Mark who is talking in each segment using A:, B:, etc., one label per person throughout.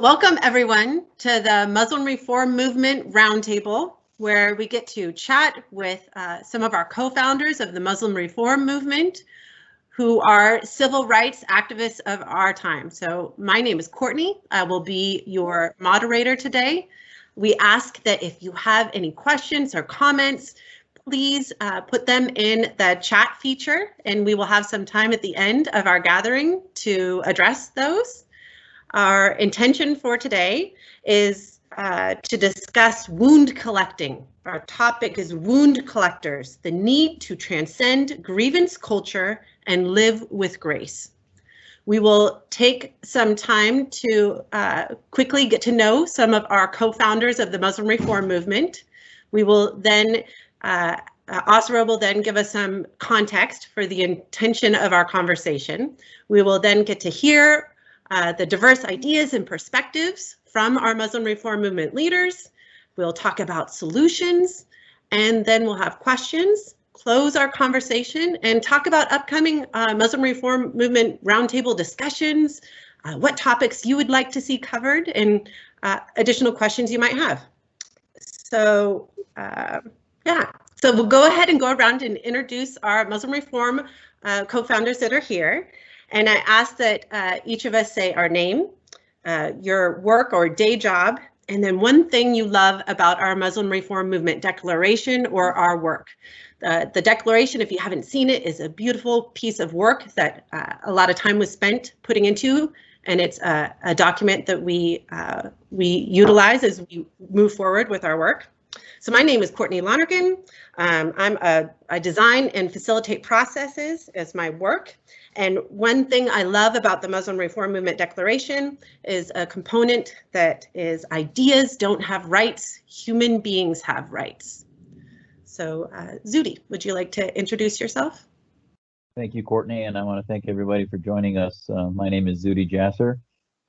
A: Welcome everyone to the Muslim Reform Movement Roundtable, where we get to chat with some of our co-founders of the Muslim Reform Movement, who are civil rights activists of our time. So my name is Courtney. I will be your moderator today. We ask that if you have any questions or comments, please put them in the chat feature, and we will have some time at the end of our gathering to address those. Our intention for today is to discuss wound collecting. Our topic is wound collectors, the need to transcend grievance culture and live with grace. We will take some time to quickly get to know some of our co-founders of the Muslim Reform Movement. We will then, Osra will then give us some context for the intention of our conversation. We will then get to hear the diverse ideas and perspectives from our Muslim Reform Movement leaders. We'll talk about solutions, and then we'll have questions, close our conversation, and talk about upcoming Muslim Reform Movement roundtable discussions, what topics you would like to see covered, and additional questions you might have. So yeah, so we'll go ahead and go around and introduce our Muslim Reform co-founders that are here. And I ask that each of us say our name, your work or day job, and then one thing you love about our Muslim Reform Movement declaration or our work. The declaration, if you haven't seen it, is a beautiful piece of work that a lot of time was spent putting into, and it's a document that we utilize as we move forward with our work. So my name is Courtney Lonergan. I design and facilitate processes as my work. And one thing I love about the Muslim Reform Movement Declaration is a component that is ideas don't have rights, human beings have rights. So Zubeed, would you like to introduce yourself?
B: Thank you, Courtney, and I want to thank everybody for joining us. My name is Zubeed Jasser.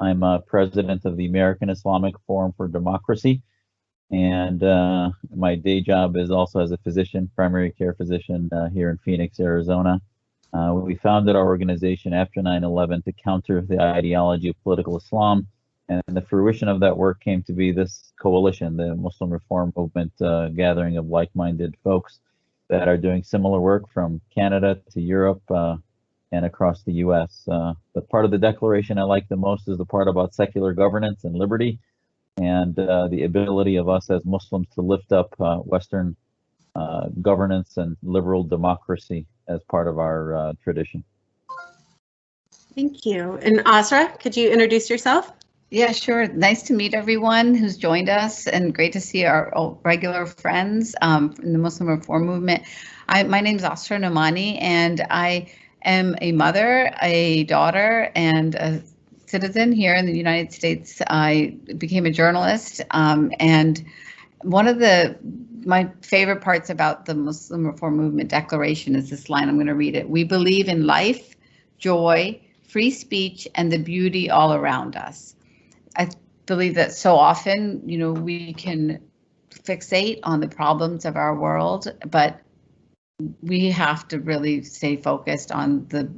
B: I'm president of the American Islamic Forum for Democracy, and my day job is also as a physician, primary care physician here in Phoenix, Arizona. We founded our organization after 9/11 to counter the ideology of political Islam, and the fruition of that work came to be this coalition, the Muslim Reform Movement, gathering of like-minded folks that are doing similar work from Canada to Europe and across the US. The part of the declaration I like the most is the part about secular governance and liberty, and the ability of us as Muslims to lift up Western governance and liberal democracy as part of our tradition.
A: Thank you. And Osra, could you introduce yourself?
C: Yeah, sure. Nice to meet everyone who's joined us, and great to see our regular friends in the Muslim Reform Movement. My name is Osman Nomani, and I am a mother, a daughter, and a citizen here in the United States. I became a journalist, and one of my favorite parts about the Muslim Reform Movement Declaration is this line. I'm going to read it. We believe in life, joy, free speech, and the beauty all around us. I believe that so often, we can fixate on the problems of our world, but we have to really stay focused on the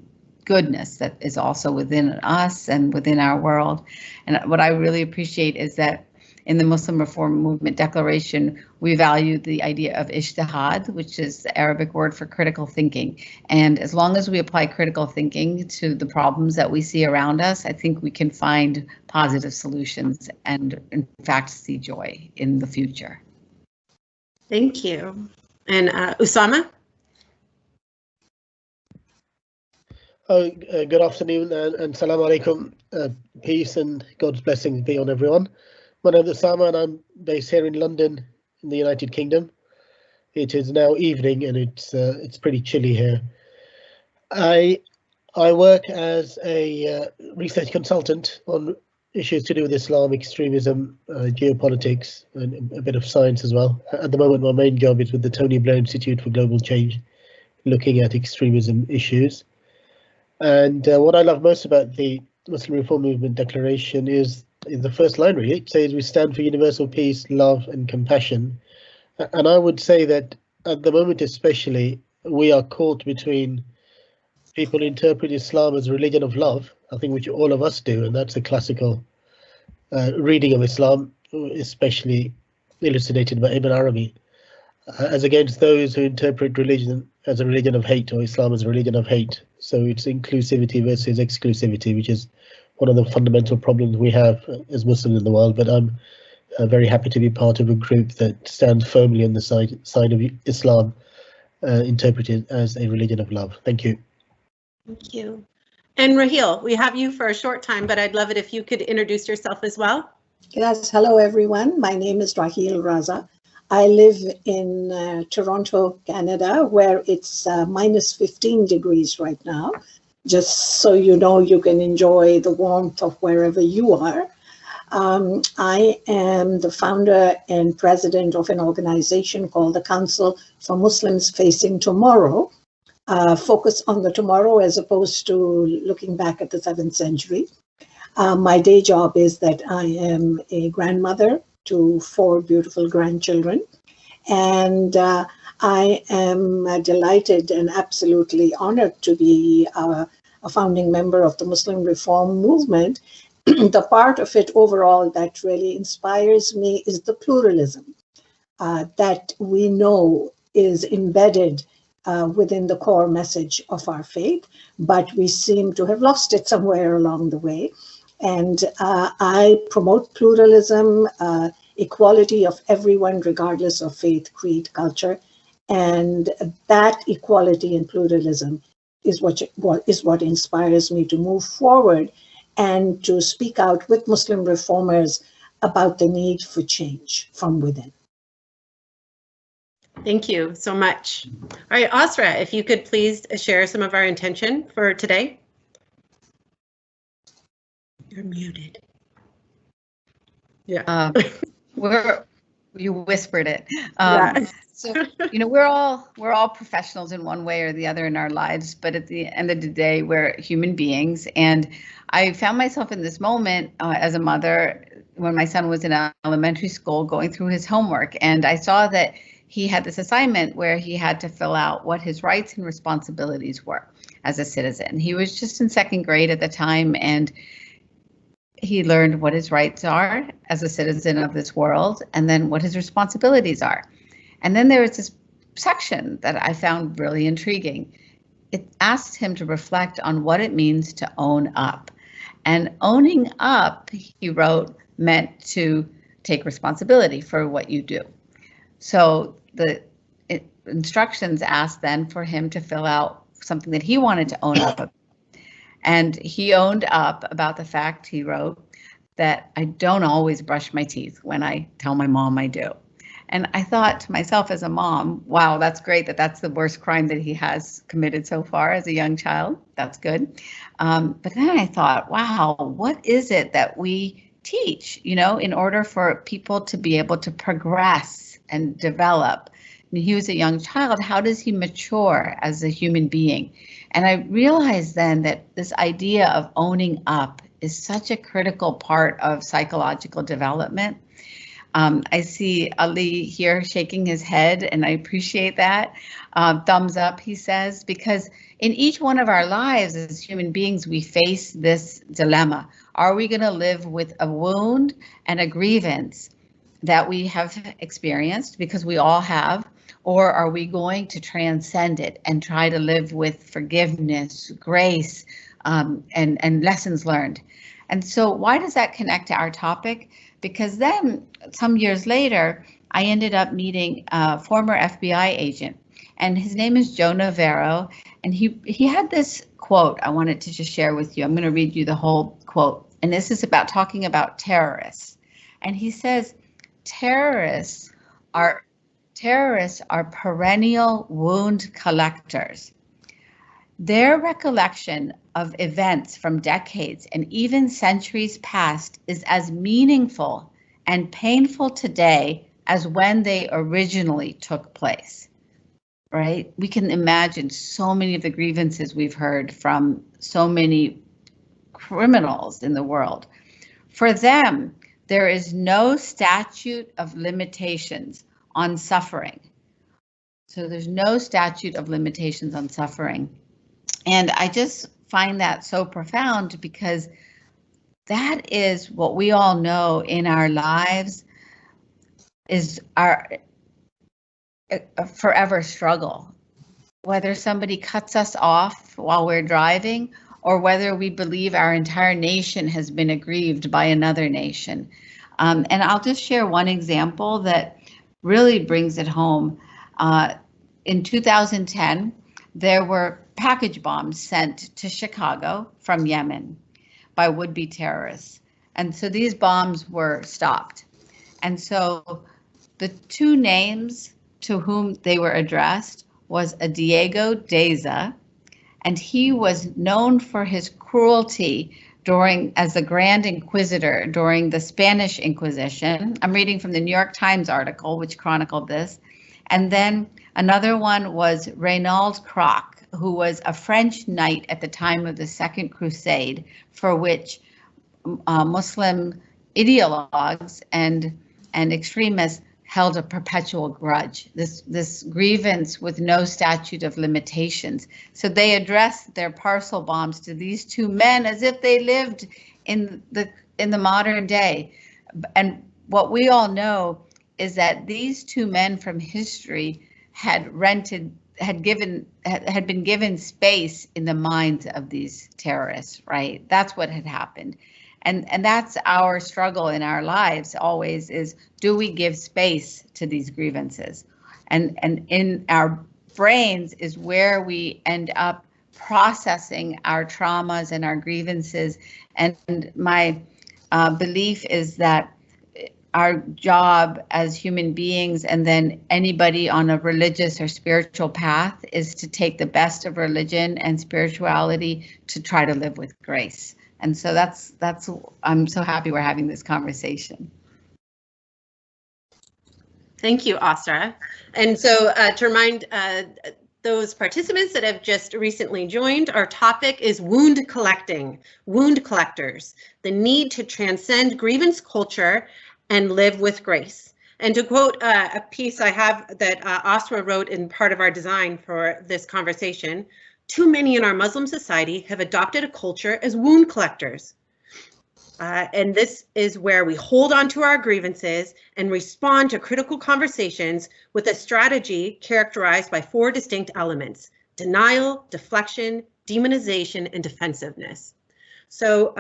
C: goodness that is also within us and within our world. And what I really appreciate is that in the Muslim Reform Movement Declaration, we value the idea of ijtihad, which is the Arabic word for critical thinking. And as long as we apply critical thinking to the problems that we see around us, I think we can find positive solutions and, in fact, see joy in the future.
A: Thank you. And Usama?
D: Good afternoon and salam alaikum. Peace and God's blessings be on everyone. My name is Osama, and I'm based here in London, in the United Kingdom. It is now evening, and it's pretty chilly here. I work as a research consultant on issues to do with Islam, extremism, geopolitics, and a bit of science as well. At the moment, my main job is with the Tony Blair Institute for Global Change, looking at extremism issues. And what I love most about the Muslim Reform Movement Declaration is the first line, really. It says we stand for universal peace, love and compassion. And I would say that at the moment especially, we are caught between people who interpret Islam as a religion of love, I think which all of us do, and that's a classical reading of Islam, especially elucidated by Ibn Arabi, as against those who interpret religion as a religion of hate or Islam as a religion of hate. So it's inclusivity versus exclusivity, which is one of the fundamental problems we have as Muslims in the world. But I'm very happy to be part of a group that stands firmly on the side of Islam, interpreted as a religion of love. Thank you.
A: Thank you. And Raheel, we have you for a short time, but I'd love it if you could introduce yourself as well.
E: Yes, hello everyone. My name is Raheel Raza. I live in Toronto, Canada, where it's minus 15 degrees right now. Just so you know, you can enjoy the warmth of wherever you are. I am the founder and president of an organization called the Council for Muslims Facing Tomorrow, focus on the tomorrow as opposed to looking back at the 7th century. My day job is that I am a grandmother to 4 beautiful grandchildren, and I am delighted and absolutely honored to be a founding member of the Muslim Reform Movement. The part of it overall that really inspires me is the pluralism that we know is embedded within the core message of our faith, but we seem to have lost it somewhere along the way. And I promote pluralism, equality of everyone, regardless of faith, creed, culture, and that equality and pluralism is what inspires me to move forward and to speak out with Muslim reformers about the need for change from within.
A: Thank you so much. All right, Osra, if you could please share some of our intention for today. You're muted. Yeah.
C: You whispered it.
A: Yeah.
C: So, you know, we're all professionals in one way or the other in our lives, but at the end of the day, we're human beings. And I found myself in this moment as a mother when my son was in elementary school going through his homework, and I saw that he had this assignment where he had to fill out what his rights and responsibilities were as a citizen. He was just in 2nd grade at the time, and he learned what his rights are as a citizen of this world, and then what his responsibilities are. And then there was this section that I found really intriguing. It asked him to reflect on what it means to own up. And owning up, he wrote, meant to take responsibility for what you do. So the instructions asked then for him to fill out something that he wanted to own up. And he owned up about the fact, he wrote, that I don't always brush my teeth when I tell my mom I do. And I thought to myself as a mom, wow, that's great that that's the worst crime that he has committed so far as a young child. That's good. But then I thought, wow, what is it that we teach, you know, in order for people to be able to progress and develop? I mean, he was a young child. How does he mature as a human being? And I realized then that this idea of owning up is such a critical part of psychological development. I see Ali here shaking his head, and I appreciate that. Thumbs up, he says, because in each one of our lives as human beings, we face this dilemma. Are we going to live with a wound and a grievance that we have experienced, because we all have, or are we going to transcend it and try to live with forgiveness, grace, and lessons learned? And so why does that connect to our topic? Because then some years later, I ended up meeting a former FBI agent, and his name is Joe Navarro, and he had this quote I wanted to just share with you. I'm going to read you the whole quote, and this is about talking about terrorists. And he says, terrorists are perennial wound collectors. Their recollection of events from decades and even centuries past is as meaningful and painful today as when they originally took place, right? We can imagine so many of the grievances we've heard from so many criminals in the world. For them, there is no statute of limitations on suffering. So there's no statute of limitations on suffering. And I just find that so profound, because that is what we all know in our lives is our forever struggle. Whether somebody cuts us off while we're driving, or whether we believe our entire nation has been aggrieved by another nation. And I'll just share one example that really brings it home. In 2010, there were package bombs sent to Chicago from Yemen by would-be terrorists. And so these bombs were stopped. And so the two names to whom they were addressed was a Diego Deza, and he was known for his cruelty as the Grand Inquisitor during the Spanish Inquisition. I'm reading from the New York Times article, which chronicled this. And then another one was Reynald Croc, who was a French knight at the time of the Second Crusade, for which Muslim ideologues and extremists held a perpetual grudge, this grievance with no statute of limitations. So they addressed their parcel bombs to these two men as if they lived in the modern day. And what we all know is that these two men from history had been given space in the minds of these terrorists, right? That's what had happened. And that's our struggle in our lives always, is do we give space to these grievances? And in our brains is where we end up processing our traumas and our grievances. And my belief is that our job as human beings, and then anybody on a religious or spiritual path, is to take the best of religion and spirituality to try to live with grace. And so that's I'm so happy we're having this conversation.
A: Thank you, Osra. And so to remind those participants that have just recently joined, our topic is wound collecting, wound collectors, the need to transcend grievance culture and live with grace. And to quote a piece I have that Osra wrote in part of our design for this conversation, too many in our Muslim society have adopted a culture as wound collectors. And this is where we hold on to our grievances and respond to critical conversations with a strategy characterized by 4 distinct elements: denial, deflection, demonization, and defensiveness. So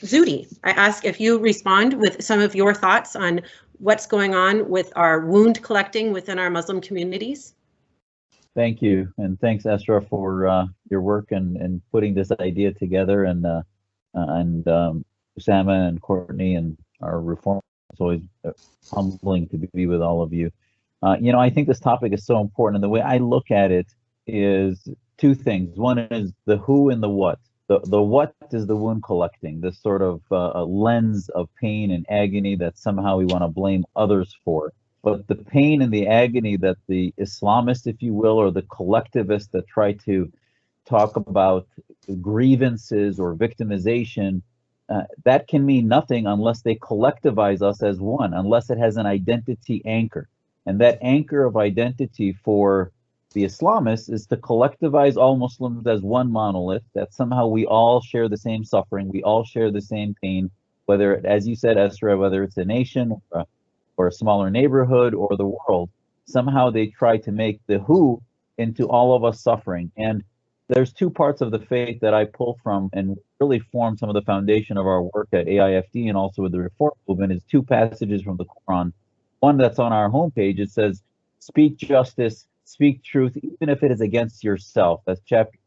A: Zubeed, I ask if you respond with some of your thoughts on what's going on with our wound collecting within our Muslim communities.
B: Thank you, and thanks, Osra, for your work and putting this idea together, and Usama and Courtney and our reform. It's always humbling to be with all of you. I think this topic is so important, and the way I look at it is 2 things. One is the who and the what. The what is the wound collecting, this sort of a lens of pain and agony that somehow we want to blame others for. But the pain and the agony that the Islamists, if you will, or the collectivists that try to talk about grievances or victimization, that can mean nothing unless they collectivize us as one, unless it has an identity anchor. And that anchor of identity for the Islamists is to collectivize all Muslims as one monolith, that somehow we all share the same suffering, we all share the same pain, whether, as you said, Osra, whether it's a nation or a smaller neighborhood or the world. Somehow they try to make the who into all of us suffering. And there's 2 parts of the faith that I pull from and really form some of the foundation of our work at AIFD and also with the Reform Movement, is 2 passages from the Quran. One that's on our homepage, it says, speak justice, speak truth, even if it is against yourself. That's chapter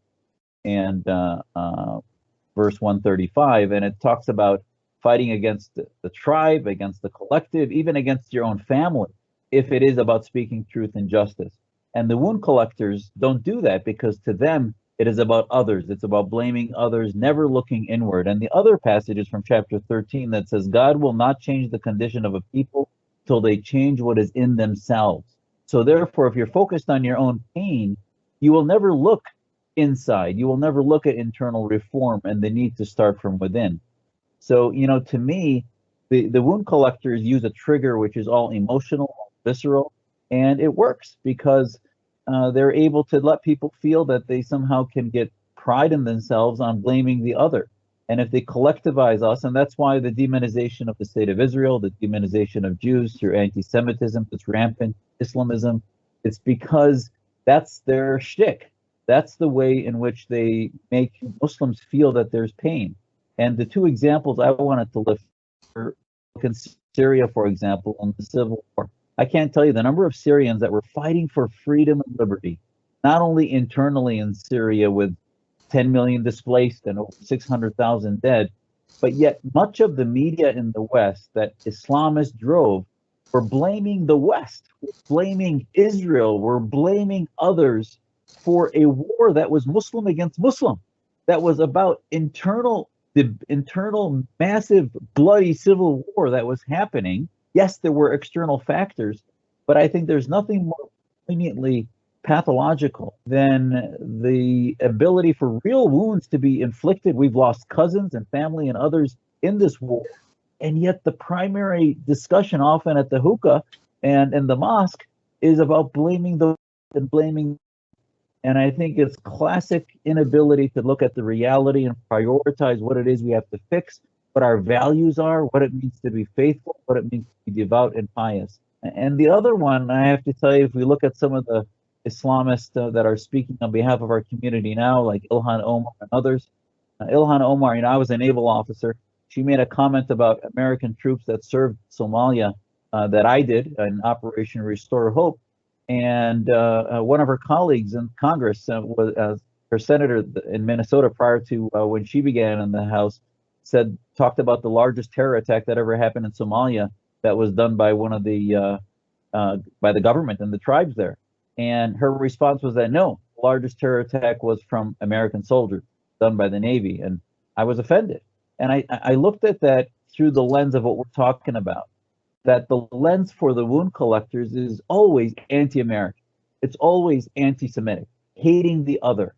B: and verse 135. And it talks about fighting against the tribe, against the collective, even against your own family, if it is about speaking truth and justice. And the wound collectors don't do that, because to them, it is about others. It's about blaming others, never looking inward. And the other passage is from chapter 13 that says, God will not change the condition of a people till they change what is in themselves. So therefore, if you're focused on your own pain, you will never look inside. You will never look at internal reform and the need to start from within. So, to me, the wound collectors use a trigger which is all emotional, visceral, and it works because they're able to let people feel that they somehow can get pride in themselves on blaming the other. And if they collectivize us, and that's why the demonization of the state of Israel, the demonization of Jews through anti-Semitism, it's rampant Islamism, it's because that's their shtick. That's the way in which they make Muslims feel that there's pain. And the two examples I wanted to lift are in Syria, for example, in the civil war. I can't tell you the number of Syrians that were fighting for freedom and liberty, not only internally in Syria with 10 million displaced and over 600,000 dead, but yet much of the media in the West that Islamists drove were blaming the West, blaming Israel, were blaming others for a war that was Muslim against Muslim, that was about the internal massive bloody civil war that was happening. Yes, there were external factors, but I think there's nothing more poignantly pathological than the ability for real wounds to be inflicted. We've lost cousins and family and others in this war, and yet the primary discussion often at the hookah and in the mosque is about blaming the and blaming. And I think it's classic inability to look at the reality and prioritize what it is we have to fix, what our values are, what it means to be faithful, what it means to be devout and pious. And the other one, I have to tell you, if we look at some of the Islamists that are speaking on behalf of our community now, like Ilhan Omar and others. Ilhan Omar, I was a naval officer. She made a comment about American troops that served Somalia that I did in Operation Restore Hope. And one of her colleagues in Congress, was her senator in Minnesota prior to when she began in the House, talked about the largest terror attack that ever happened in Somalia that was done by one of the by the government and the tribes there. And her response was that no, the largest terror attack was from American soldiers done by the Navy. And I was offended. And I looked at that through the lens of what we're talking about, that the lens for the wound collectors is always anti-American. It's always anti-Semitic, hating the other.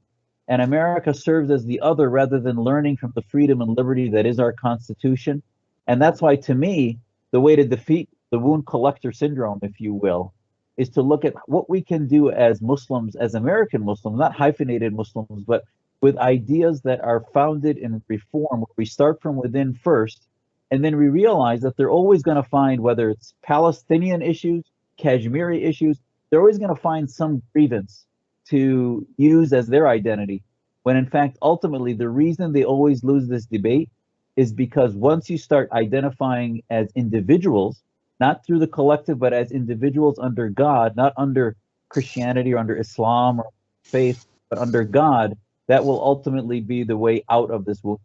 B: And America serves as the other rather than learning from the freedom and liberty that is our Constitution. And that's why, to me, the way to defeat the wound collector syndrome, if you will, is to look at what we can do as Muslims, as American Muslims, not hyphenated Muslims, but with ideas that are founded in reform, where we start from within first, and then we realize that they're always going to find, whether it's Palestinian issues, Kashmiri issues, they're always going to find some grievance to use as their identity, when in fact, ultimately, the reason they always lose this debate is because once you start identifying as individuals, not through the collective, but as individuals under God, not under Christianity or under Islam or faith, but under God, that will ultimately be the way out of this wound.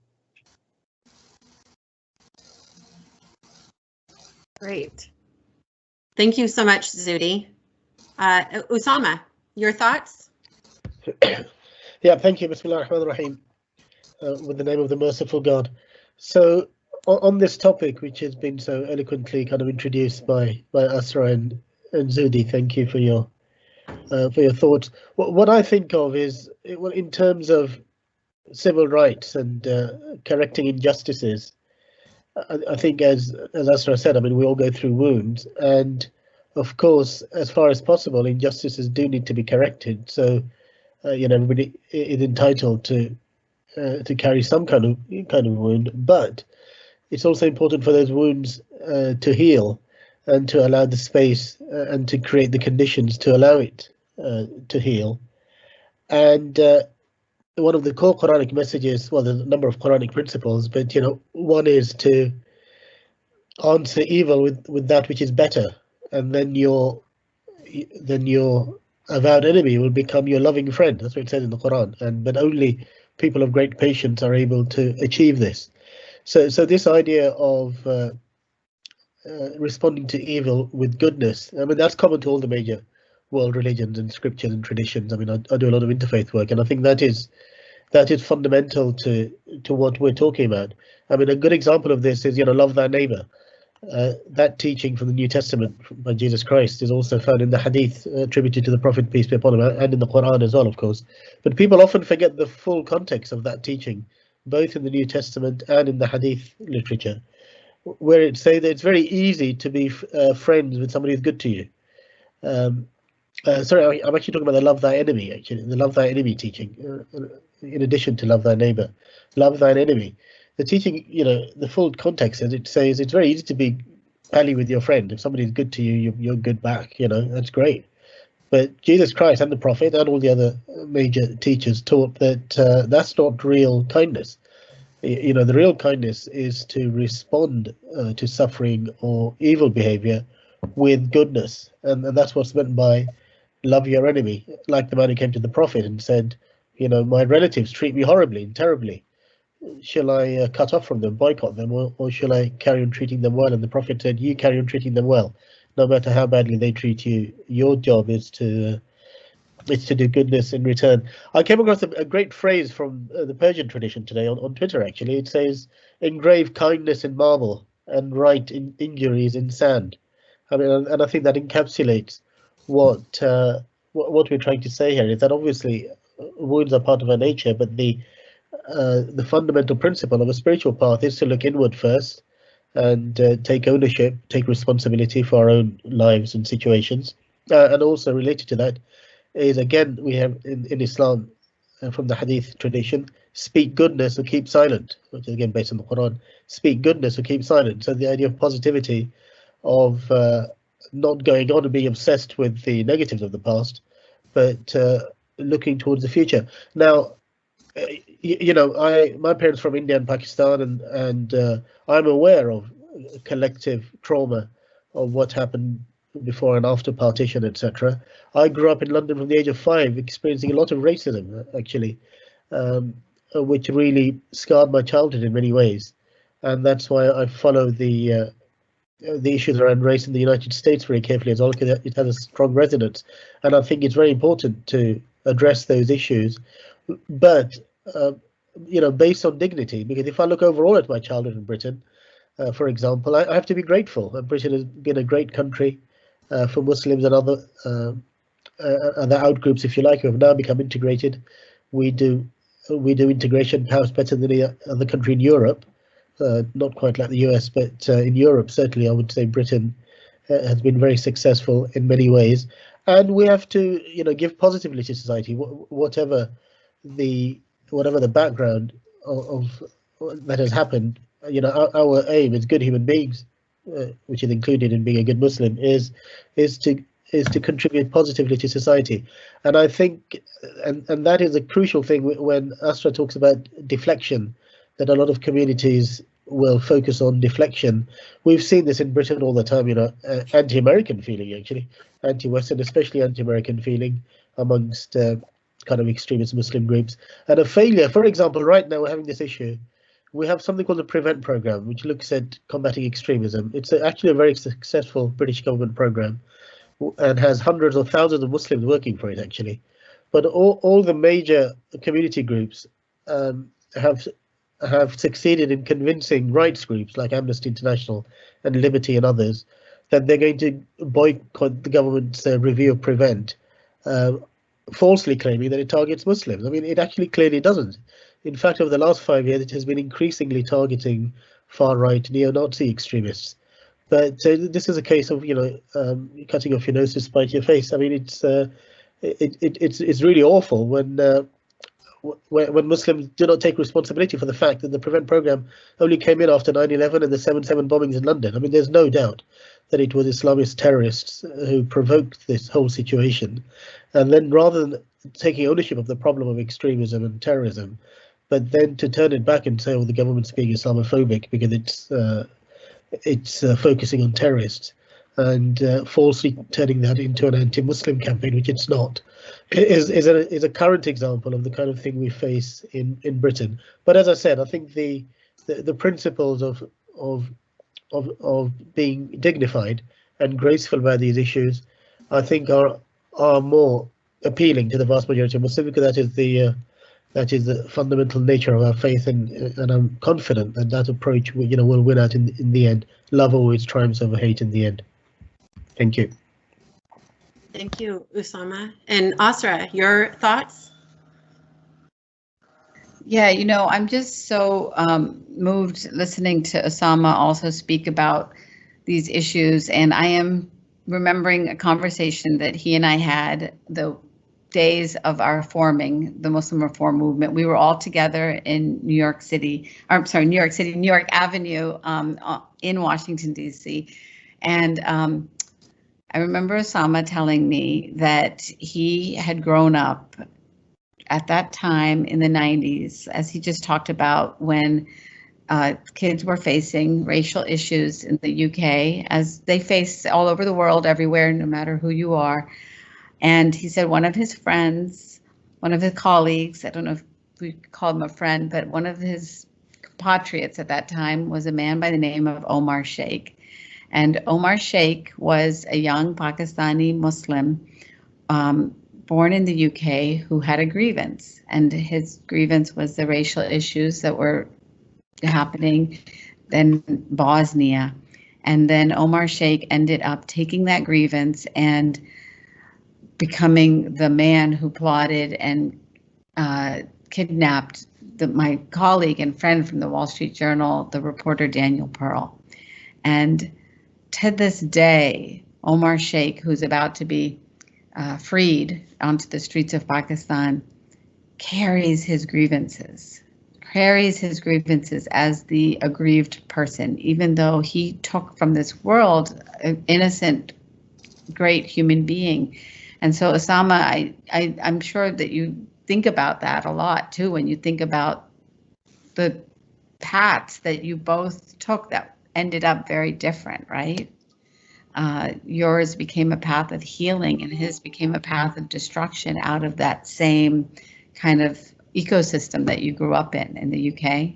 A: Great. Thank you so much, Zubeed. Usama, your thoughts?
D: Yeah, thank you. Bismillah ar-Rahman ar-Rahim. With the name of the merciful God. So on this topic, which has been so eloquently kind of introduced by Osra and Zubeed, thank you for your thoughts. What I think of is, well, in terms of civil rights and correcting injustices, I think as Osra said, I mean, we all go through wounds, and of course, as far as possible, injustices do need to be corrected. So, everybody is entitled to carry some kind of wound, but it's also important for those wounds to heal and to allow the space and to create the conditions to allow it to heal. And one of the core Quranic messages, well, there's a number of Quranic principles, but one is to answer evil with that which is better, and then your avowed enemy will become your loving friend. That's what it says in the Quran, but only people of great patience are able to achieve this. So this idea of responding to evil with goodness, I mean, that's common to all the major world religions and scriptures and traditions. I mean, I do a lot of interfaith work, and I think that is fundamental to what we're talking about. I mean, a good example of this is, love thy neighbor. That teaching from the New Testament by Jesus Christ is also found in the Hadith attributed to the Prophet, peace be upon him, and in the Quran as well, of course. But people often forget the full context of that teaching, both in the New Testament and in the Hadith literature, where it says that it's very easy to be friends with somebody who's good to you. Sorry, I'm actually talking about the love thy enemy, actually, the love thy enemy teaching, in addition to love thy neighbor. Love thine enemy. the teaching, the full context is, it says it's very easy to be pally with your friend. If somebody's good to you, you're good back. That's great. But Jesus Christ and the Prophet and all the other major teachers taught that that's not real kindness. The real kindness is to respond to suffering or evil behavior with goodness, and that's what's meant by love your enemy. Like the man who came to the Prophet and said, my relatives treat me horribly and terribly. Shall I cut off from them, boycott them, or shall I carry on treating them well? And the Prophet said, you carry on treating them well, no matter how badly they treat you. Your job is to do goodness in return. I came across a great phrase from the Persian tradition today on Twitter, actually. It says, engrave kindness in marble and write injuries in sand. And I think that encapsulates what we're trying to say here, is that obviously wounds are part of our nature, but the fundamental principle of a spiritual path is to look inward first and take ownership, take responsibility for our own lives and situations. And also related to that is, again, we have in Islam, from the Hadith tradition, speak goodness or keep silent, which is again based on the Quran. Speak goodness or keep silent. So the idea of positivity, of not going on and being obsessed with the negatives of the past, but looking towards the future. Now, my parents from India and Pakistan, and I'm aware of collective trauma of what happened before and after partition, etc. I grew up in London from the age of 5, experiencing a lot of racism, actually, which really scarred my childhood in many ways, and that's why I follow the issues around race in the United States very carefully as well, because it has a strong resonance, and I think it's very important to address those issues, but based on dignity. Because if I look overall at my childhood in Britain, for example, I have to be grateful. Britain has been a great country for Muslims and other outgroups, if you like, who have now become integrated. We do integration perhaps better than any other country in Europe. Not quite like the US, but in Europe, certainly, I would say Britain has been very successful in many ways. And we have to, give positively to society, whatever the background of that has happened. Our aim as good human beings, which is included in being a good Muslim, is to contribute positively to society. And I think, and that is a crucial thing when Osra talks about deflection, that a lot of communities will focus on deflection. We've seen this in Britain all the time, anti-American feeling, actually, anti-Western, especially anti-American feeling amongst kind of extremist Muslim groups. And a failure, for example, right now we're having this issue. We have something called the Prevent program, which looks at combating extremism. It's actually a very successful British government program and has hundreds or thousands of Muslims working for it, actually. But all the major community groups have succeeded in convincing rights groups like Amnesty International and Liberty and others that they're going to boycott the government's review of Prevent, falsely claiming that it targets Muslims. I mean, it actually clearly doesn't. In fact, over the last 5 years, it has been increasingly targeting far-right neo-Nazi extremists. But this is a case of, cutting off your nose to spite your face. I mean, it's really awful when Muslims do not take responsibility for the fact that the Prevent program only came in after 9/11 and the 7/7 bombings in London. I mean, there's no doubt that it was Islamist terrorists who provoked this whole situation. And then rather than taking ownership of the problem of extremism and terrorism, but then to turn it back and say, oh, the government's being Islamophobic because it's focusing on terrorists, and falsely turning that into an anti-Muslim campaign, which it's not, is a current example of the kind of thing we face in Britain. But as I said, I think the principles of being dignified and graceful about these issues, I think are more appealing to the vast majority of Muslims, because that is the fundamental nature of our faith, and I'm confident that that approach will win out in the end. Love always triumphs over hate in the end. Thank you.
A: Thank you, Usama. And Osra, your thoughts?
C: Yeah, I'm just so moved listening to Osama also speak about these issues, and I am remembering a conversation that he and I had, though days of our forming the Muslim Reform Movement. We were all together in New York City, New York Avenue in Washington, D.C. And I remember Osama telling me that he had grown up at that time in the 90s, as he just talked about, when kids were facing racial issues in the UK, as they face all over the world, everywhere, no matter who you are. And he said one of his friends, one of his colleagues, I don't know if we call him a friend, but one of his compatriots at that time was a man by the name of Omar Sheikh. And Omar Sheikh was a young Pakistani Muslim born in the UK who had a grievance. And his grievance was the racial issues that were happening in Bosnia. And then Omar Sheikh ended up taking that grievance and becoming the man who plotted and kidnapped my colleague and friend from the Wall Street Journal, the reporter Daniel Pearl. And to this day, Omar Sheikh, who's about to be freed onto the streets of Pakistan, carries his grievances as the aggrieved person, even though he took from this world an innocent, great human being. And so, Osama, I'm sure that you think about that a lot too, when you think about the paths that you both took that ended up very different, right? Yours became a path of healing and his became a path of destruction out of that same kind of ecosystem that you grew up in the UK.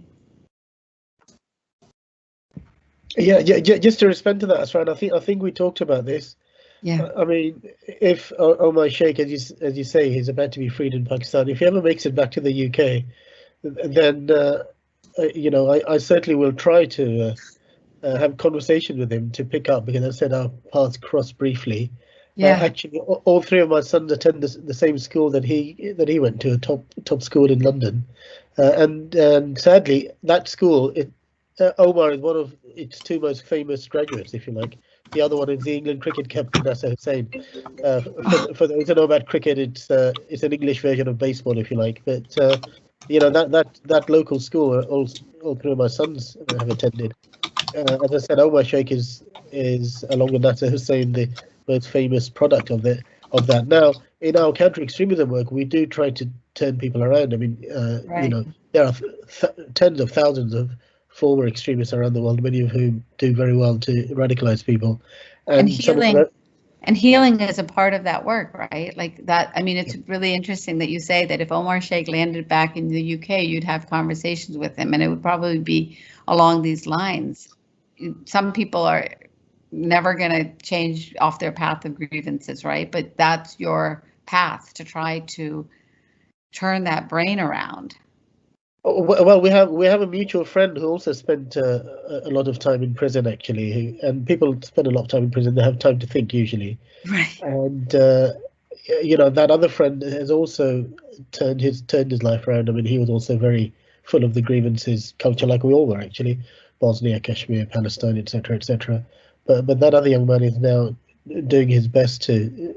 D: Yeah, just to respond to that, Asra, I think we talked about this.
C: Yeah.
D: I mean, if Omar Sheikh, as you say, he's about to be freed in Pakistan, if he ever makes it back to the UK, then I certainly will try to have a conversation with him to pick up, because I said our paths crossed briefly.
C: Yeah.
D: Actually, all three of my sons attend the same school that he went to, a top school in London, and sadly, that school, Omar is one of its two most famous graduates, if you like. The other one is the England cricket captain, Nasser Hussain. For those who know about cricket, it's an English version of baseball, if you like. But that local school, all three of my sons have attended. As I said, Omar Sheikh is along with Nasser Hussain the most famous product of that. Now, in our counter-extremism work, we do try to turn people around. I mean,
C: Right.
D: there are tens of thousands of former extremists around the world, many of whom do very well to radicalize people.
C: And healing is a part of that work, right? Like that. I mean, it's really interesting that you say that if Omar Sheikh landed back in the UK, you'd have conversations with him, and it would probably be along these lines. Some people are never going to change off their path of grievances, right? But that's your path to try to turn that brain around.
D: Well, we have a mutual friend who also spent a lot of time in prison, actually. And people spend a lot of time in prison; they have time to think usually.
C: Right.
D: And that other friend has also turned his life around. I mean, he was also very full of the grievances culture, like we all were, actually. Bosnia, Kashmir, Palestine, etc., etc. But that other young man is now doing his best to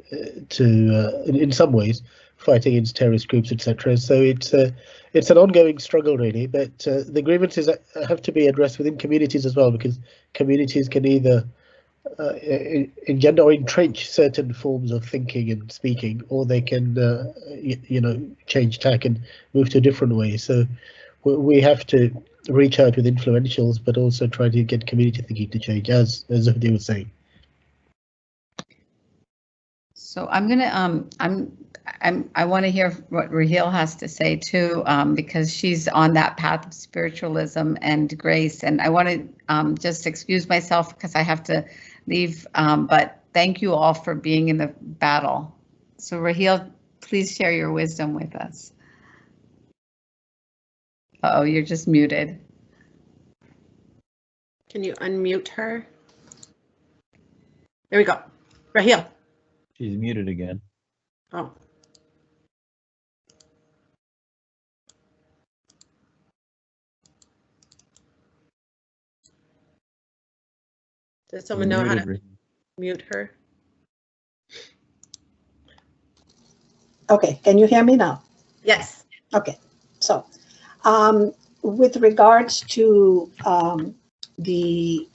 D: in some ways, fight against terrorist groups, etc. So it's an ongoing struggle, really. But the grievances have to be addressed within communities as well, because communities can either engender or entrench certain forms of thinking and speaking, or they can change tack and move to a different way. So we have to reach out with influentials, but also try to get community thinking to change, as Zubeed was saying.
C: So I'm gonna I want to hear what Raheel has to say too, because she's on that path of spiritualism and grace, and I want to just excuse myself because I have to leave. But thank you all for being in the battle. So Raheel, please share your wisdom with us. Uh-oh, you're just muted.
A: Can you unmute her? There we go. Raheel.
B: She's muted again.
A: Oh. Does someone know how to mute her?
E: Okay, can you hear me now?
A: Yes.
E: Okay, so with regards to the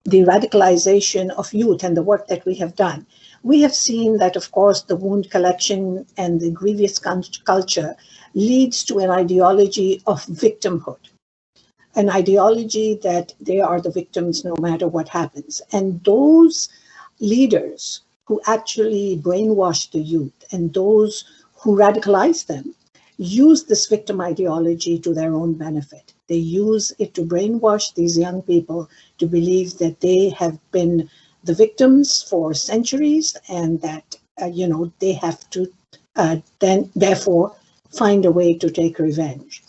E: radicalization of youth and the work that we have done, we have seen that, of course, the wound collection and the grievous culture leads to an ideology of victimhood, an ideology that they are the victims no matter what happens. And those leaders who actually brainwash the youth and those who radicalize them use this victim ideology to their own benefit. They use it to brainwash these young people to believe that they have been the victims for centuries and that, they have to then therefore find a way to take revenge.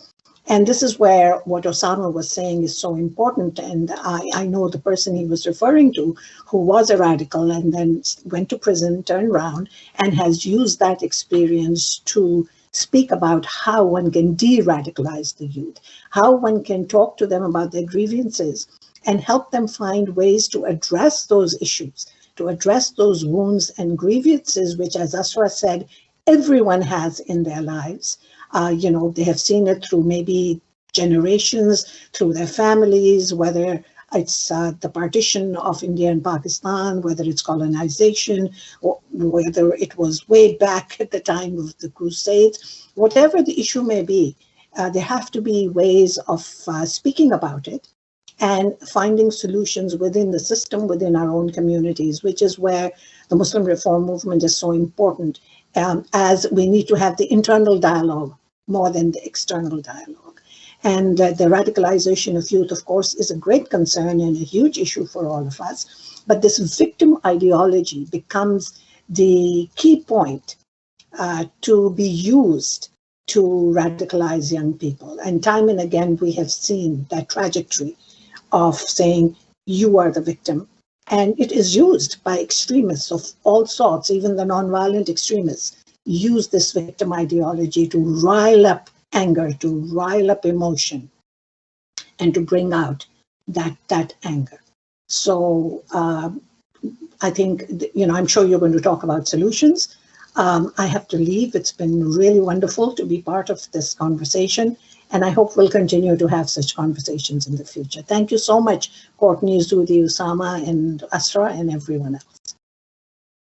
E: And this is where what Osama was saying is so important. And I know the person he was referring to, who was a radical and then went to prison, turned around, and has used that experience to speak about how one can de-radicalize the youth, how one can talk to them about their grievances and help them find ways to address those issues, to address those wounds and grievances, which, as Osra said, everyone has in their lives. They have seen it through maybe generations, through their families, whether it's the partition of India and Pakistan, whether it's colonization, or whether it was way back at the time of the Crusades. Whatever the issue may be, there have to be ways of speaking about it and finding solutions within the system, within our own communities, which is where the Muslim Reform Movement is so important, as we need to have the internal dialogue more than the external dialogue. And the radicalization of youth, of course, is a great concern and a huge issue for all of us. But this victim ideology becomes the key point to be used to radicalize young people. And time and again, we have seen that trajectory of saying, you are the victim. And it is used by extremists of all sorts, even the nonviolent extremists use this victim ideology to rile up anger, to rile up emotion, and to bring out that anger. So I think, I'm sure you're going to talk about solutions. I have to leave. It's been really wonderful to be part of this conversation, and I hope we'll continue to have such conversations in the future. Thank you so much, Courtney, Zubeed, Osama, and Osra, and everyone else.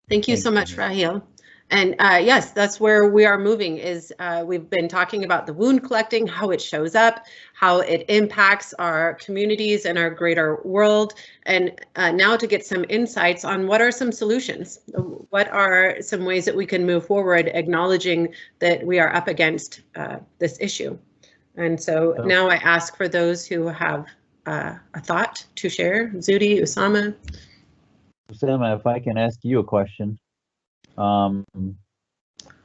A: Thank you so much, Raheel. And yes, that's where we are moving is we've been talking about the wound collecting, how it shows up, how it impacts our communities and our greater world. And now to get some insights on what are some solutions, what are some ways that we can move forward, acknowledging that we are up against this issue. And so now I ask for those who have a thought to share. Zubeed, Osama.
B: Osama, if I can ask you a question.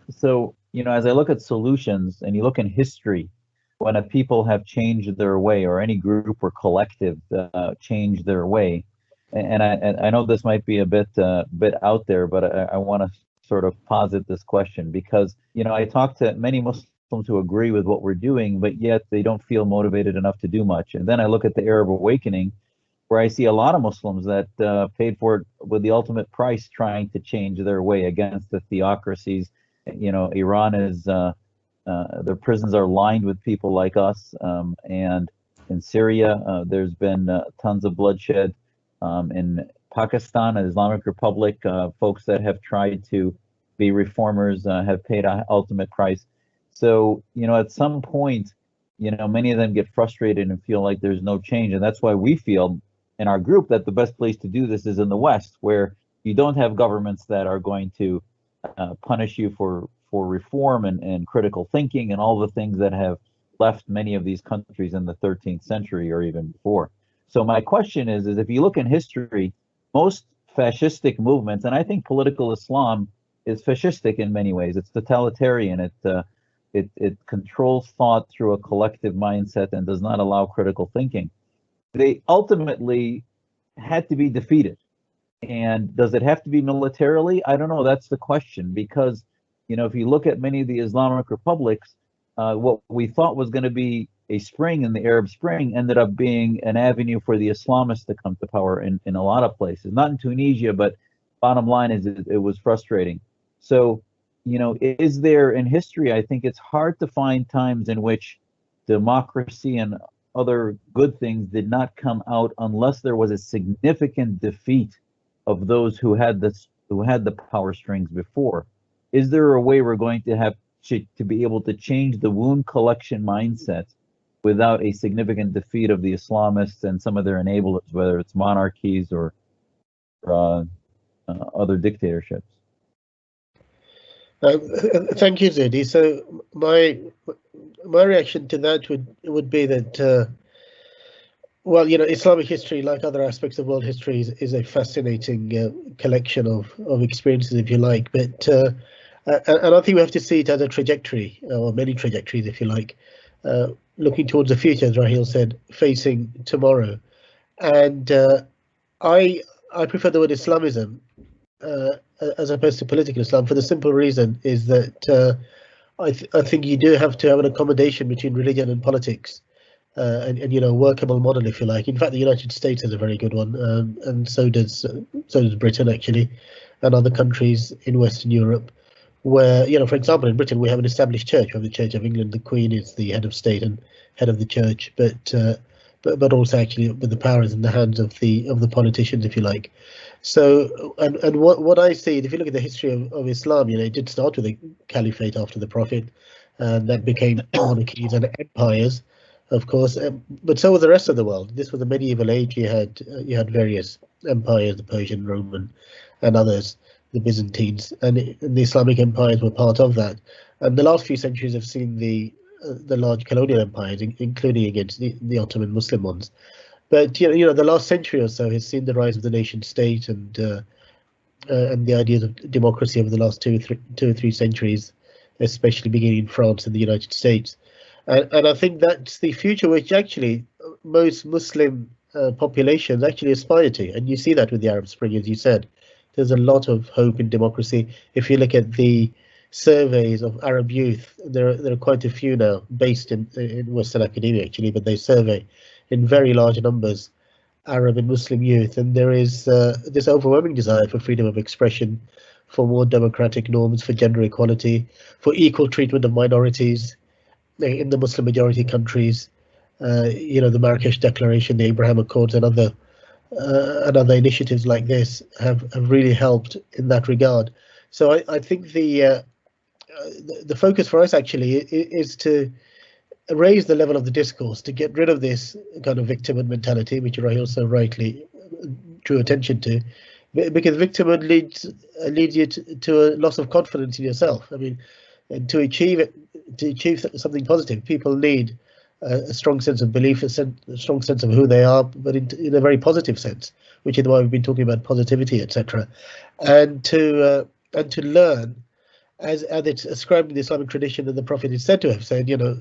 B: So, as I look at solutions and you look in history, when a people have changed their way or any group or collective change their way, and I know this might be a bit out there, but I want to sort of posit this question because, I talk to many Muslims who agree with what we're doing, but yet they don't feel motivated enough to do much. And then I look at the Arab awakening, where I see a lot of Muslims that paid for it with the ultimate price, trying to change their way against the theocracies. Iran is, their prisons are lined with people like us. And in Syria, there's been tons of bloodshed. In Pakistan, an Islamic Republic, folks that have tried to be reformers have paid an ultimate price. So, at some point, many of them get frustrated and feel like there's no change. And that's why we feel in our group that the best place to do this is in the West, where you don't have governments that are going to punish you for reform and critical thinking and all the things that have left many of these countries in the 13th century or even before. So my question is if you look in history, most fascistic movements, and I think political Islam is fascistic in many ways. It's totalitarian. It controls thought through a collective mindset and does not allow critical thinking. They ultimately had to be defeated. And does it have to be militarily? I don't know. That's the question. Because, if you look at many of the Islamic republics, what we thought was going to be a spring in the Arab Spring ended up being an avenue for the Islamists to come to power in a lot of places. Not in Tunisia, but bottom line is it was frustrating. So you know, is there in history, I think it's hard to find times in which democracy and other good things did not come out unless there was a significant defeat of those who had the power strings before. Is there a way we're going to have to be able to change the wound collection mindset without a significant defeat of the Islamists and some of their enablers, whether it's monarchies or other dictatorships?
D: Thank you, Zubeed. So my reaction to that would be that well, you know, Islamic history, like other aspects of world history, is a fascinating collection of experiences, if you like. But and I think we have to see it as a trajectory, or many trajectories, if you like, looking towards the future, as Raheel said, facing tomorrow. And I prefer the word Islamism as opposed to political Islam, for the simple reason is that I think you do have to have an accommodation between religion and politics, and you know, workable model, if you like. In fact, the United States has a very good one, and so does Britain, actually, and other countries in Western Europe, where, you know, for example, in Britain we have an established church. We have the Church of England. The Queen is the head of state and head of the church, but also actually, but the power is in the hands of the politicians, if you like. So, and what I see, if you look at the history of Islam, you know, it did start with a caliphate after the Prophet, and that became monarchies and empires, of course. But so was the rest of the world. This was the medieval age. You had various empires, the Persian, Roman, and others, the Byzantines, and the Islamic empires were part of that. And the last few centuries have seen the large colonial empires, including against the Ottoman Muslim ones. But you know, the last century or so has seen the rise of the nation state and the ideas of democracy over the last two or three centuries, especially beginning in France and the United States. And I think that's the future which actually most Muslim populations actually aspire to. And you see that with the Arab Spring, as you said. There's a lot of hope in democracy. If you look at the surveys of Arab youth, there are quite a few now based in Western academia, actually, but they survey in very large numbers Arab and Muslim youth, and there is this overwhelming desire for freedom of expression, for more democratic norms, for gender equality, for equal treatment of minorities in the Muslim majority countries. You know, the Marrakesh Declaration, the Abraham Accords, and other initiatives like this have really helped in that regard. So I think the focus for us actually is to raise the level of the discourse, to get rid of this kind of victimhood mentality, which Raheel so rightly drew attention to, because victimhood leads you to a loss of confidence in yourself. I mean, and to achieve something positive, people need a strong sense of belief, a strong sense of who they are, but in a very positive sense, which is why we've been talking about positivity, etc. And to learn, as it's ascribed in the Islamic tradition, that the Prophet is said to have said, you know,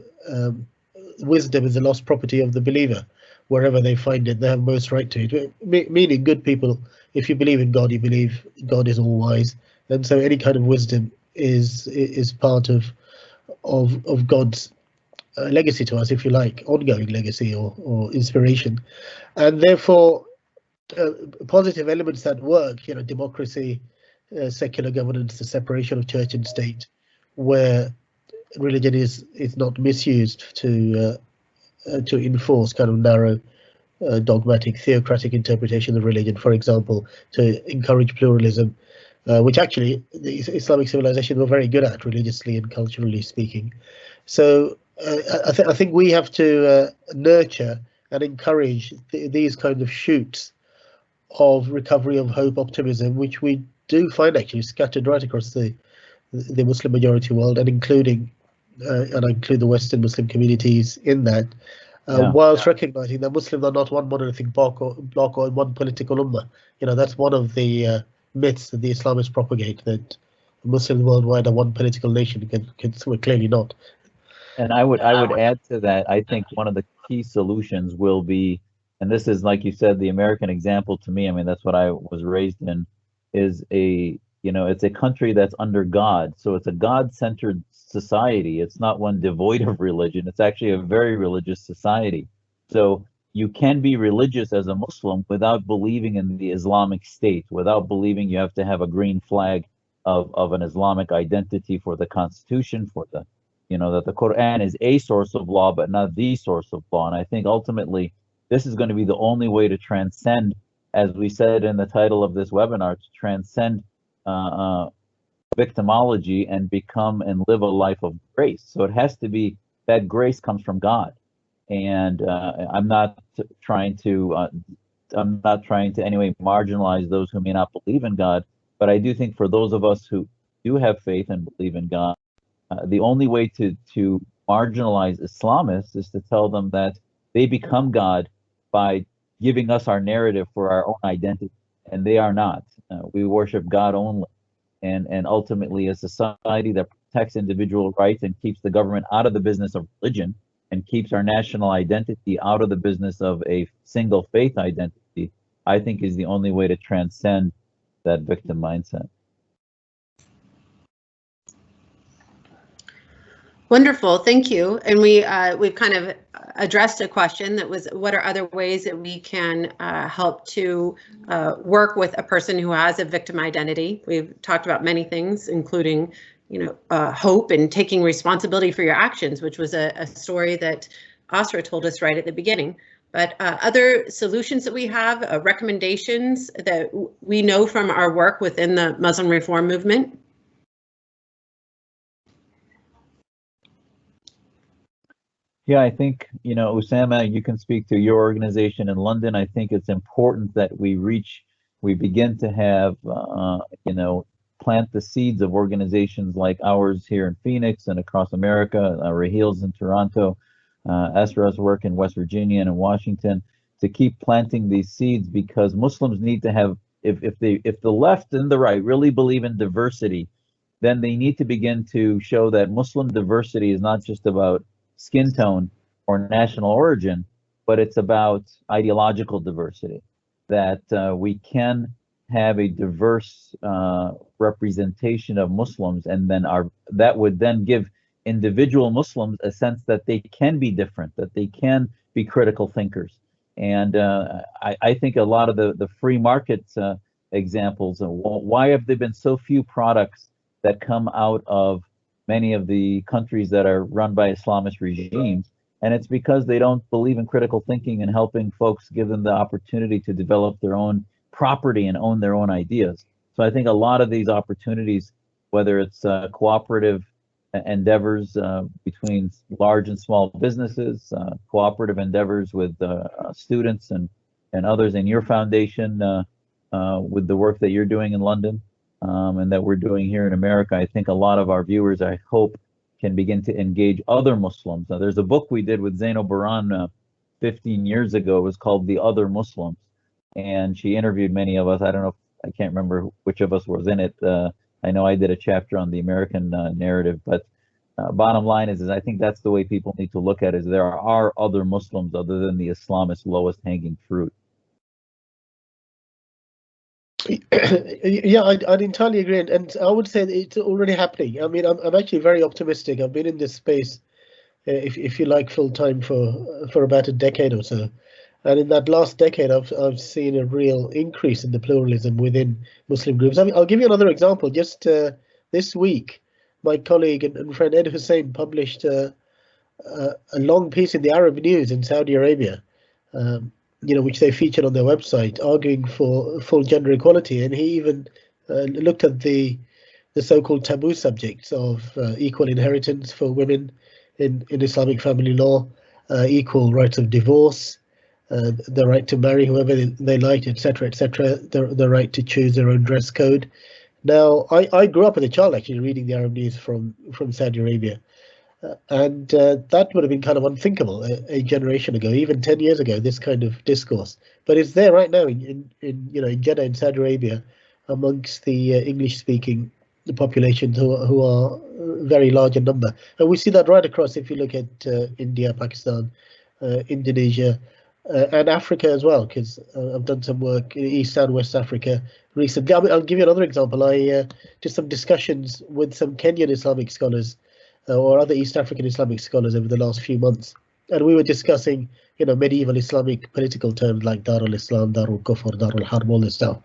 D: wisdom is the lost property of the believer. Wherever they find it, they have most right to it. Meaning, good people, if you believe in God, you believe God is all wise, and so any kind of wisdom is part of God's legacy to us, if you like, ongoing legacy or inspiration. And therefore, positive elements that work, you know, democracy, secular governance, the separation of church and state, where religion is not misused to enforce kind of narrow, dogmatic, theocratic interpretation of religion, for example, to encourage pluralism, which actually the Islamic civilizations were very good at, religiously and culturally speaking. So I think we have to nurture and encourage these kinds of shoots of recovery, of hope, optimism, which we do find actually scattered right across the Muslim majority world, and including, and I include the Western Muslim communities in that, whilst recognizing that Muslims are not one monolithic block or one political ummah. You know, that's one of the myths that the Islamists propagate, that Muslims worldwide are one political nation. We're clearly not.
B: And I would add to that, I think one of the key solutions will be, and this is, like you said, the American example to me, I mean, that's what I was raised in, is it's a country that's under God. So it's a God-centered society. It's not one devoid of religion. It's actually a very religious society. So you can be religious as a Muslim without believing in the Islamic State, without believing you have to have a green flag of an Islamic identity for the Constitution, for the, that the Quran is a source of law, but not the source of law. And I think ultimately this is going to be the only way to transcend, as we said in the title of this webinar, to transcend victimology and become and live a life of grace. So it has to be that grace comes from God. And I'm not trying to anyway marginalize those who may not believe in God, but I do think for those of us who do have faith and believe in God, the only way to marginalize Islamists is to tell them that they become God by giving us our narrative for our own identity, and they are not. We worship God only, and ultimately a society that protects individual rights and keeps the government out of the business of religion and keeps our national identity out of the business of a single faith identity, I think is the only way to transcend that victim mindset.
A: Wonderful, thank you. And we've kind of addressed a question that was, what are other ways that we can help to work with a person who has a victim identity? We've talked about many things, including, hope and taking responsibility for your actions, which was a story that Osra told us right at the beginning. But other solutions that we have, recommendations that we know from our work within the Muslim reform movement?
B: Yeah, I think, Usama, you can speak to your organization in London. I think it's important that we begin to have, plant the seeds of organizations like ours here in Phoenix and across America, Rahil's in Toronto, Esra's work in West Virginia and in Washington, to keep planting these seeds, because Muslims need to have, if the left and the right really believe in diversity, then they need to begin to show that Muslim diversity is not just about skin tone or national origin, but it's about ideological diversity, that we can have a diverse representation of Muslims, and then that would then give individual Muslims a sense that they can be different, that they can be critical thinkers. And I think a lot of the free market examples, why have there been so few products that come out of many of the countries that are run by Islamist regimes? And it's because they don't believe in critical thinking and helping folks, give them the opportunity to develop their own property and own their own ideas. So I think a lot of these opportunities, whether it's cooperative endeavors between large and small businesses, cooperative endeavors with students and others in your foundation, with the work that you're doing in London, and that we're doing here in America, I think a lot of our viewers, I hope, can begin to engage other Muslims. Now, there's a book we did with Zainab Baran 15 years ago. It was called The Other Muslims, and she interviewed many of us. I don't know, I can't remember which of us was in it. I know I did a chapter on the American narrative, but bottom line is I think that's the way people need to look at it, is there are other Muslims other than the Islamist lowest hanging fruit.
D: Yeah, I'd entirely agree, and I would say it's already happening. I mean, I'm actually very optimistic. I've been in this space, if you like, full time for about a decade or so, and in that last decade, I've seen a real increase in the pluralism within Muslim groups. I mean, I'll give you another example. Just this week, my colleague and friend Ed Hussein published a long piece in the Arab News in Saudi Arabia. Which they featured on their website, arguing for full gender equality, and he even looked at the so-called taboo subjects of equal inheritance for women in Islamic family law, equal rights of divorce, the right to marry whoever they liked, etc., etc., the right to choose their own dress code. Now, I grew up as a child actually reading the Arab News from Saudi Arabia. And that would have been kind of unthinkable a generation ago, even 10 years ago, this kind of discourse. But it's there right now in Jeddah, in Saudi Arabia, amongst the English-speaking populations who are very large in number. And we see that right across, if you look at India, Pakistan, Indonesia, and Africa as well, because I've done some work in East and West Africa recently. I'll give you another example. I did some discussions with some Kenyan Islamic scholars or other East African Islamic scholars over the last few months. And we were discussing, medieval Islamic political terms like Darul Islam, Darul Kufr, Darul Harb, all this stuff.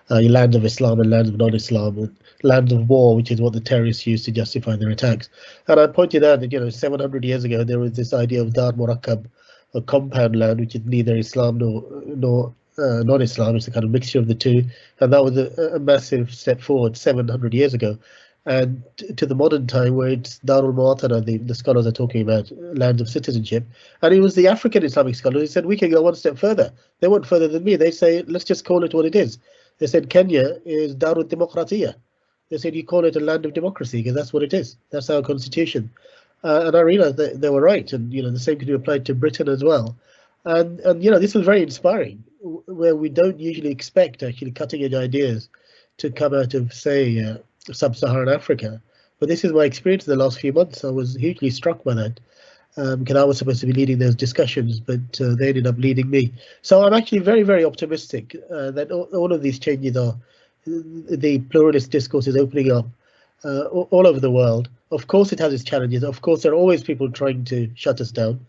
D: Lands of Islam and lands of non-Islam, and lands of war, which is what the terrorists used to justify their attacks. And I pointed out that 700 years ago there was this idea of Dar Murakkab, a compound land, which is neither Islam nor non-Islam. It's a kind of mixture of the two, and that was a massive step forward 700 years ago. And to the modern time, where it's Darul Muwatana, the scholars are talking about lands of citizenship. And it was the African Islamic scholars who said we can go one step further. They went further than me. They say, let's just call it what it is. They said Kenya is Darul Demokratia. They said you call it a land of democracy because that's what it is. That's our constitution. And I realized that they were right. And the same could be applied to Britain as well. And this was very inspiring, where we don't usually expect actually cutting edge ideas to come out of, say, sub-Saharan Africa. But this is my experience in the last few months. I was hugely struck by that, because I was supposed to be leading those discussions, but they ended up leading me. So I'm actually very, very optimistic that all of these changes are, the pluralist discourse is opening up all over the world. Of course it has its challenges. Of course there are always people trying to shut us down,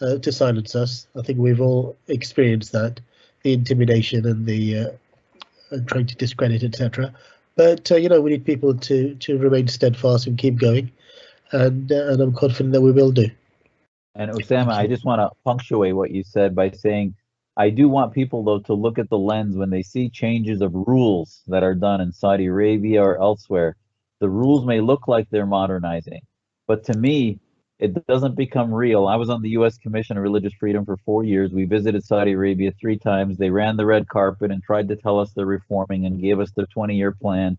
D: to silence us. I think we've all experienced that, the intimidation and the trying to discredit, etc. But we need people to remain steadfast and keep going, and I'm confident that we will do.
B: And Osama, I just want to punctuate what you said by saying, I do want people though to look at the lens when they see changes of rules that are done in Saudi Arabia or elsewhere. The rules may look like they're modernizing, but to me, it doesn't become real. I was on the U.S. Commission on Religious Freedom for 4 years. We visited Saudi Arabia 3 times. They ran the red carpet and tried to tell us they're reforming and gave us their 20-year plan.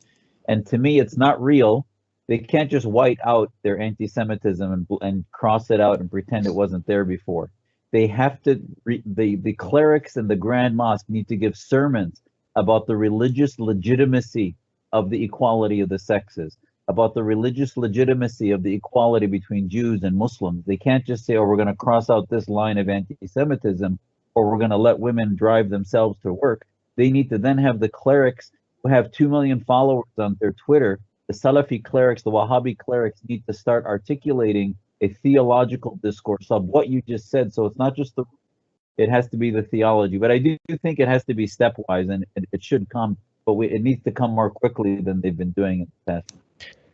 B: And to me, it's not real. They can't just white out their anti-Semitism and cross it out and pretend it wasn't there before. They have to, the clerics and the Grand Mosque need to give sermons about the religious legitimacy of the equality of the sexes, about the religious legitimacy of the equality between Jews and Muslims. They can't just say, oh, we're going to cross out this line of anti-Semitism, or we're going to let women drive themselves to work. They need to then have the clerics who have 2 million followers on their Twitter. The Salafi clerics, the Wahhabi clerics need to start articulating a theological discourse of what you just said. So it's not just it has to be the theology, but I do think it has to be stepwise, and it should come, but it needs to come more quickly than they've been doing in the past.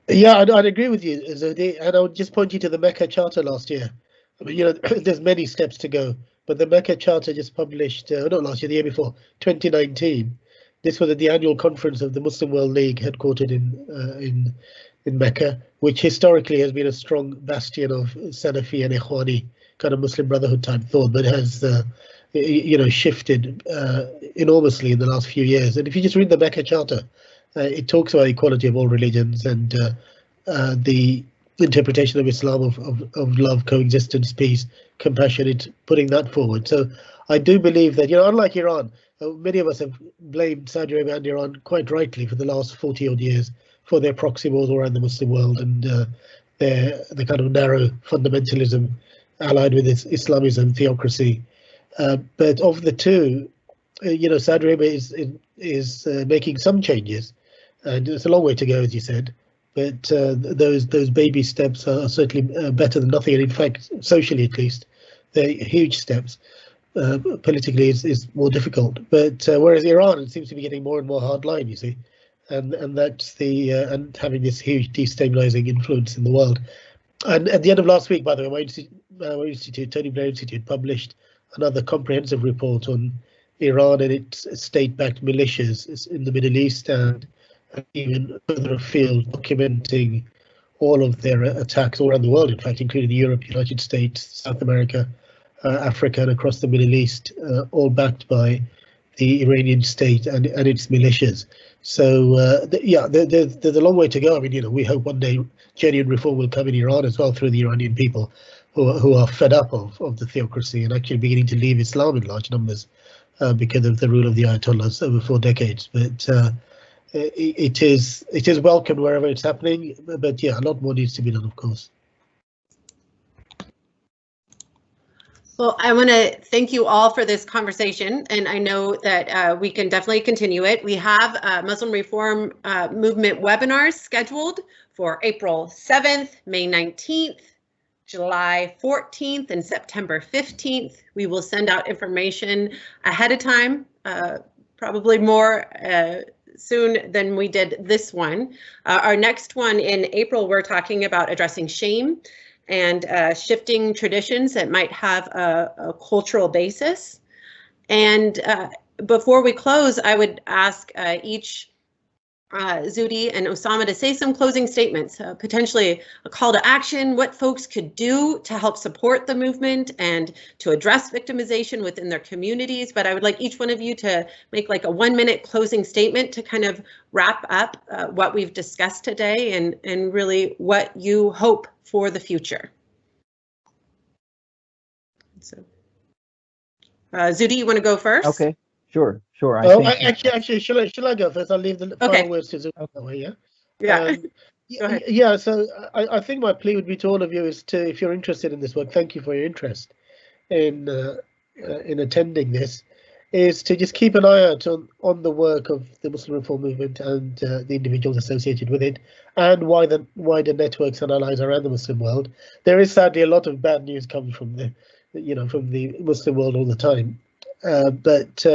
D: Yeah, I'd agree with you, Zubeed, and I would just point you to the Mecca Charter last year. I mean, there's many steps to go, but the Mecca Charter just published, not last year, the year before, 2019. This was at the annual conference of the Muslim World League, headquartered in Mecca, which historically has been a strong bastion of Salafi and Ikhwani kind of Muslim Brotherhood type thought, but has shifted enormously in the last few years. And if you just read the Mecca Charter, it talks about equality of all religions and the interpretation of Islam of love, coexistence, peace, compassion. It's putting that forward. So I do believe that, unlike Iran, many of us have blamed Saudi Arabia and Iran quite rightly for the last 40 odd years for their proxy wars around the Muslim world and the kind of narrow fundamentalism allied with its Islamism, theocracy. But of the two, Saudi Arabia is making some changes, and it's a long way to go, as you said. But those baby steps are certainly better than nothing, and in fact, socially at least, they're huge steps. Politically, it's more difficult. But whereas Iran, it seems to be getting more and more hardline, you see, and that's and having this huge destabilizing influence in the world. And at the end of last week, by the way, my institute, Tony Blair Institute, published another comprehensive report on Iran and its state-backed militias in the Middle East and even further afield, documenting all of their attacks all around the world, in fact, including Europe, United States, South America, Africa, and across the Middle East, all backed by the Iranian state and its militias. So, there's a long way to go. I mean, we hope one day genuine reform will come in Iran as well through the Iranian people who are fed up of the theocracy and actually beginning to leave Islam in large numbers because of the rule of the Ayatollahs over 4 decades. But it is welcomed wherever it's happening. But yeah, a lot more needs to be done, of course.
A: Well, I want to thank you all for this conversation, and I know that we can definitely continue it. We have Muslim Reform Movement webinars scheduled for April 7th, May 19th, July 14th and September 15th. We will send out information ahead of time, probably more soon than we did this one. Our next one in April, we're talking about addressing shame and shifting traditions that might have a cultural basis. And before we close, I would ask each Zubeed and Osama to say some closing statements, potentially a call to action, what folks could do to help support the movement and to address victimization within their communities. But I would like each one of you to make like a 1-minute closing statement to kind of wrap up what we've discussed today and really what you hope for the future. So, Zubeed, you want to go first?
B: Okay, sure.
D: Actually, shall I go first? I'll leave the final words to Zubeed that way, yeah?
A: Yeah.
D: Yeah, so I think my plea would be to all of you is to, if you're interested in this work, thank you for your interest in attending this, is to just keep an eye out on the work of the Muslim Reform Movement and the individuals associated with it, and wider networks and allies around the Muslim world. There is sadly a lot of bad news coming from the Muslim world all the time. But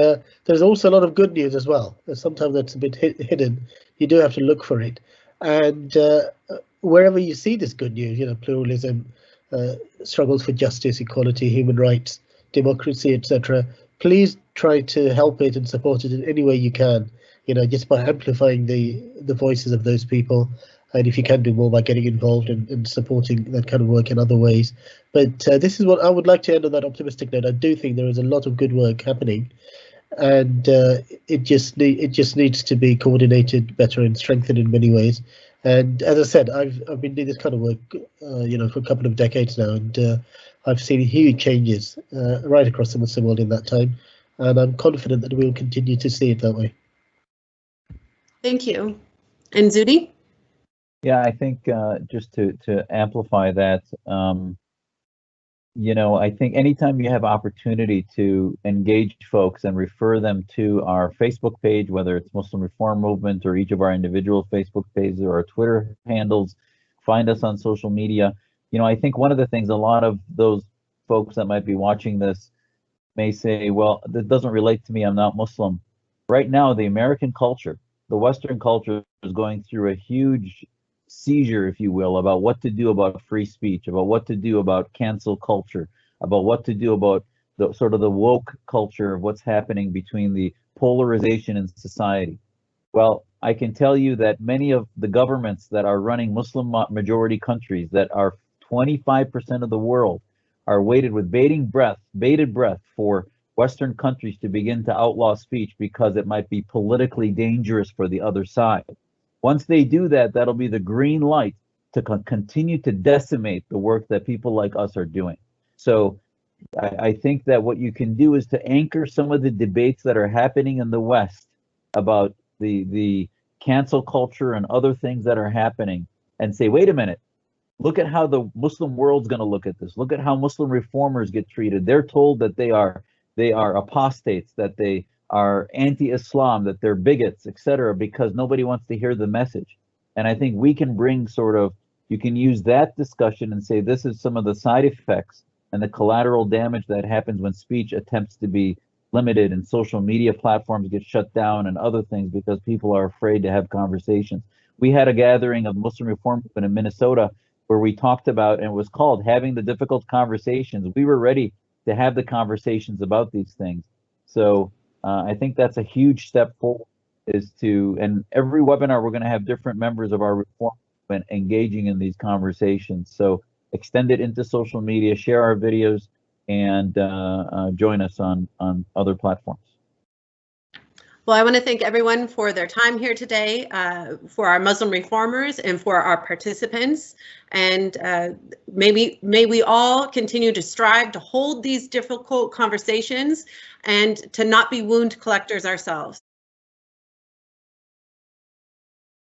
D: there's also a lot of good news as well. Sometimes that's a bit hidden. You do have to look for it. And wherever you see this good news, pluralism, struggles for justice, equality, human rights, democracy, etc., please try to help it and support it in any way you can, just by amplifying the voices of those people. And if you can do more by getting involved and supporting that kind of work in other ways. But this is what I would like to end on, that optimistic note. I do think there is a lot of good work happening, and it just needs to be coordinated better and strengthened in many ways. And as I said, I've been doing this kind of work, for a couple of decades now, and I've seen huge changes right across the Muslim world in that time, and I'm confident that we'll continue to see it that way.
A: Thank you. And Zubeed?
B: Yeah, I think just to amplify that, I think anytime you have opportunity to engage folks and refer them to our Facebook page, whether it's Muslim Reform Movement or each of our individual Facebook pages or our Twitter handles, find us on social media. I think one of the things a lot of those folks that might be watching this may say, well, that doesn't relate to me, I'm not Muslim. Right now, the American culture, the Western culture is going through a huge seizure, if you will, about what to do about free speech, about what to do about cancel culture, about what to do about the sort of the woke culture of what's happening between the polarization in society. Well, I can tell you that many of the governments that are running Muslim majority countries that are 25% of the world are waited with bated breath for Western countries to begin to outlaw speech because it might be politically dangerous for the other side. Once they do that, that'll be the green light to continue to decimate the work that people like us are doing. So I think that what you can do is to anchor some of the debates that are happening in the West about the cancel culture and other things that are happening and say, wait a minute, look at how the Muslim world's going to look at this. Look at how Muslim reformers get treated. They're told that they are apostates, that they are anti-Islam, that they're bigots, etc., because nobody wants to hear the message. And I think we can bring you can use that discussion and say this is some of the side effects and the collateral damage that happens when speech attempts to be limited and social media platforms get shut down and other things because people are afraid to have conversations. We had a gathering of Muslim Reform Movement in Minnesota where we talked about, and it was called Having the Difficult Conversations. We were ready to have the conversations about these things. So I think that's a huge step forward, and every webinar we're going to have different members of our reform movement engaging in these conversations. So extend it into social media, share our videos, and join us on other platforms.
A: Well, I want to thank everyone for their time here today, for our Muslim reformers and for our participants. And may we all continue to strive to hold these difficult conversations and to not be wound collectors ourselves.